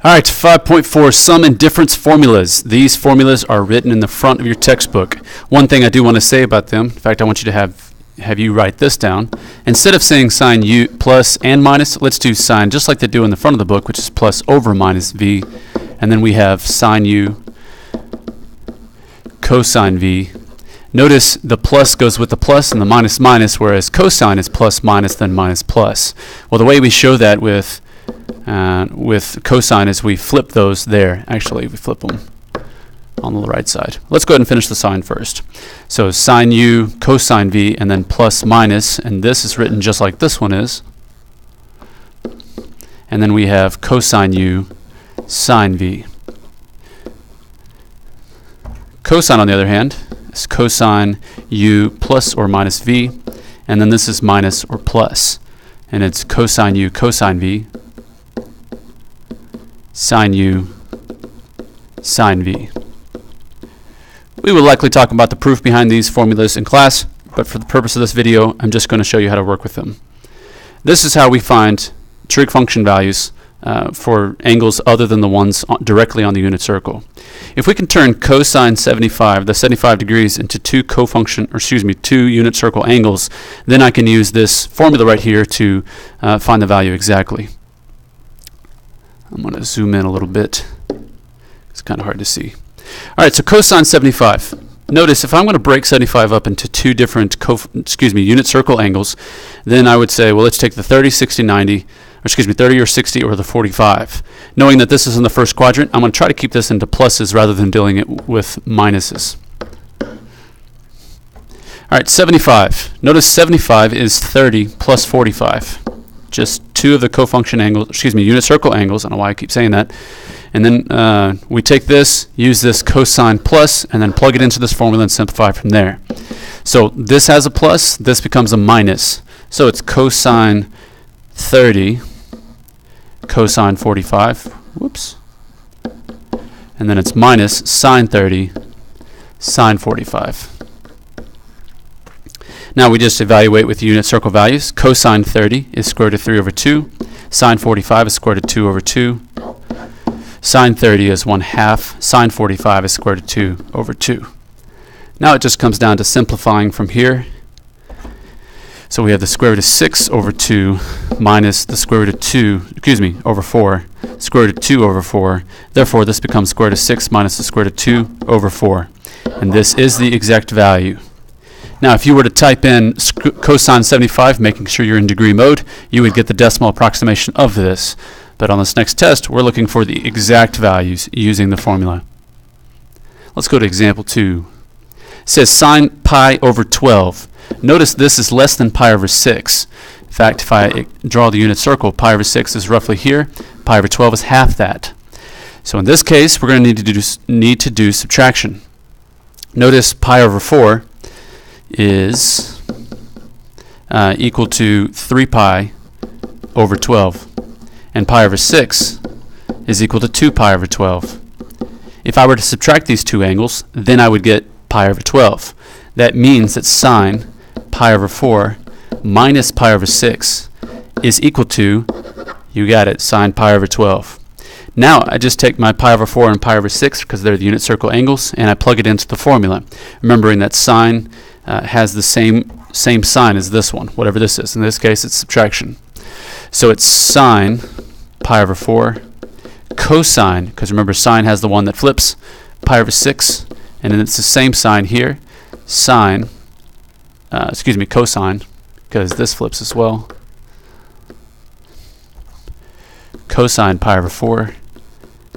All right, 5.4, sum and difference formulas. These formulas are written in the front of your textbook. One thing I do want to say about them, in fact, I want you to have you write this down. Instead of saying sine u plus and minus, let's do sine just like they do in the front of the book, which is plus over minus v. And then we have sine u cosine v. Notice the plus goes with the plus and the minus minus, whereas cosine is plus minus then minus plus. Well, the way we show that with cosine is we flip those there. Actually, we flip them on the right side. Let's go ahead and finish the sine first. So sine u cosine v and then plus minus, and this is written just like this one is. And then we have cosine u sine v. Cosine, on the other hand, is cosine u plus or minus v, and then this is minus or plus, and it's cosine u cosine v sine u sine v. We will likely talk about the proof behind these formulas in class, but for the purpose of this video, I'm just going to show you how to work with them. This is how we find trig function values for angles other than the ones directly on the unit circle. If we can turn cosine 75, the 75 degrees, into two unit circle angles, then I can use this formula right here to find the value exactly. I'm going to zoom in a little bit. It's kind of hard to see. All right, so cosine 75. Notice if I'm going to break 75 up into two different unit circle angles, then I would say, well, let's take the 30, 60, 90, 30 or 60 or the 45. Knowing that this is in the first quadrant, I'm going to try to keep this into pluses rather than dealing it with minuses. All right, 75. Notice 75 is 30 plus 45. Just two of the cofunction angles, unit circle angles. I don't know why I keep saying that. And then we take this, use this cosine plus, and then plug it into this formula and simplify from there. So this has a plus, this becomes a minus. So it's cosine 30, cosine 45, whoops. And then it's minus sine 30, sine 45. Now we just evaluate with unit circle values. Cosine 30 is square root of 3 over 2. Sine 45 is square root of 2 over 2. Sine 30 is 1/2. Sine 45 is square root of 2 over 2. Now it just comes down to simplifying from here. So we have the square root of 6 over 2 minus the square root of 2, over 4, square root of 2 over 4. Therefore, this becomes square root of 6 minus the square root of 2 over 4. And this is the exact value. Now, if you were to type in cosine 75, making sure you're in degree mode, you would get the decimal approximation of this. But on this next test, we're looking for the exact values using the formula. Let's go to example 2. It says sine pi over 12. Notice this is less than pi over 6. In fact, if I draw the unit circle, pi over 6 is roughly here. Pi over 12 is half that. So in this case, we're going to need to do subtraction. Notice pi over 4 is equal to 3 pi over 12. And pi over 6 is equal to 2 pi over 12. If I were to subtract these two angles, then I would get pi over 12. That means that sine pi over 4 minus pi over 6 is equal to, you got it, sine pi over 12. Now I just take my pi over 4 and pi over 6 because they're the unit circle angles, and I plug it into the formula, remembering that sine has the same sign as this one, whatever this is. In this case, it's subtraction. So it's sine pi over 4 cosine, because remember sine has the one that flips, pi over 6, and then it's the same sign here, sine, cosine, because this flips as well, cosine pi over 4,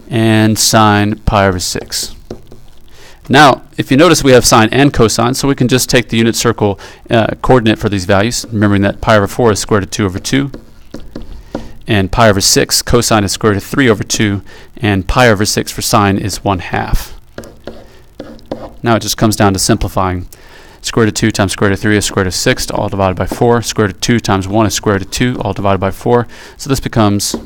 and sine pi over 6. Now, if you notice, we have sine and cosine, so we can just take the unit circle coordinate for these values, remembering that pi over 4 is square root of 2 over 2, and pi over 6, cosine is square root of 3 over 2, and pi over 6 for sine is 1/2. Now it just comes down to simplifying. Square root of 2 times square root of 3 is square root of 6, all divided by 4. Square root of 2 times 1 is square root of 2, all divided by 4. So this becomes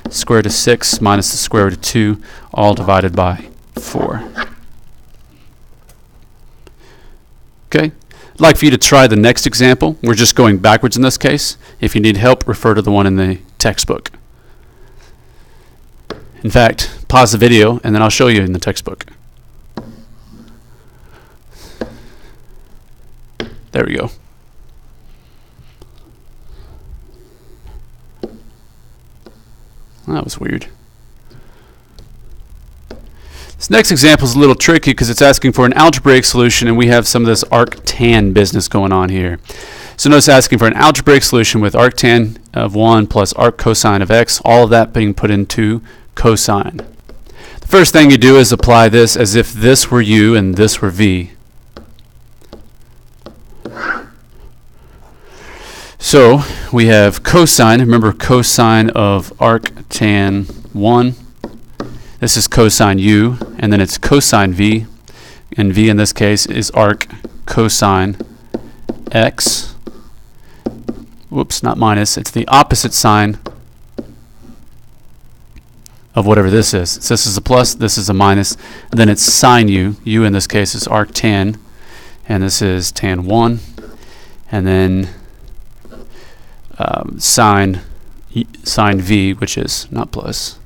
square root of 6 minus the square root of 2, all divided by 4. Okay, I'd like for you to try the next example. We're just going backwards in this case. If you need help, refer to the one in the textbook. In fact, pause the video and then I'll show you in the textbook. There we go. That was weird. This next example is a little tricky because it's asking for an algebraic solution, and we have some of this arctan business going on here. So notice asking for an algebraic solution with arctan of 1 plus arc cosine of x, all of that being put into cosine. The first thing you do is apply this as if this were u and this were v. So we have cosine, remember cosine of arctan 1. This is cosine u, and then it's cosine v, and v in this case is arc cosine x. Whoops, not minus, it's the opposite sign of whatever this is. So this is a plus, this is a minus, and then it's sine u. U in this case is arc tan, and this is tan 1, and then sine v, which is not plus.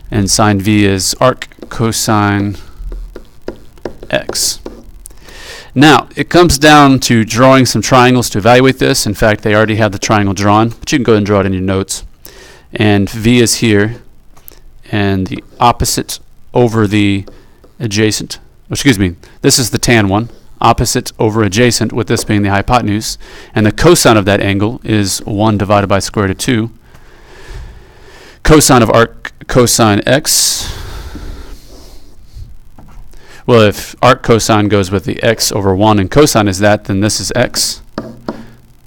And sine v is arc cosine x. Now, it comes down to drawing some triangles to evaluate this. In fact, they already have the triangle drawn, but you can go ahead and draw it in your notes. And v is here, and the opposite over the adjacent. Excuse me, this is the tan one, opposite over adjacent, with this being the hypotenuse. And the cosine of that angle is 1 divided by square root of 2. Cosine of arc cosine x. Well, if arc cosine goes with the x over 1 and cosine is that, then this is x.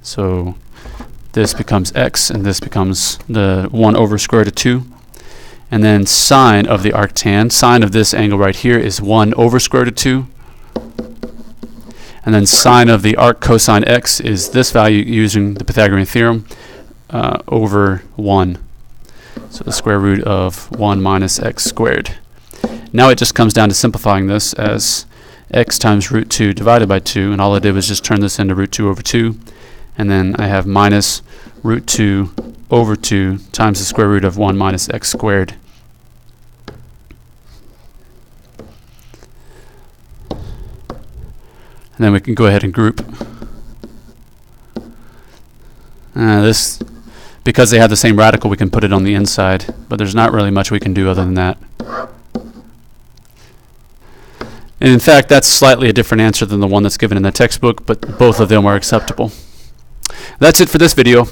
So this becomes x, and this becomes the 1 over square root of 2. And then sine of the arctan, sine of this angle right here is 1 over square root of 2. And then sine of the arc cosine x is this value using the Pythagorean theorem over 1. So the square root of 1 minus x squared. Now it just comes down to simplifying this as x times root 2 divided by 2, and all I did was just turn this into root 2 over 2, and then I have minus root 2 over 2 times the square root of 1 minus x squared. And then we can go ahead and group. This, because they have the same radical, we can put it on the inside, but there's not really much we can do other than that. And in fact, that's slightly a different answer than the one that's given in the textbook, but both of them are acceptable. That's it for this video.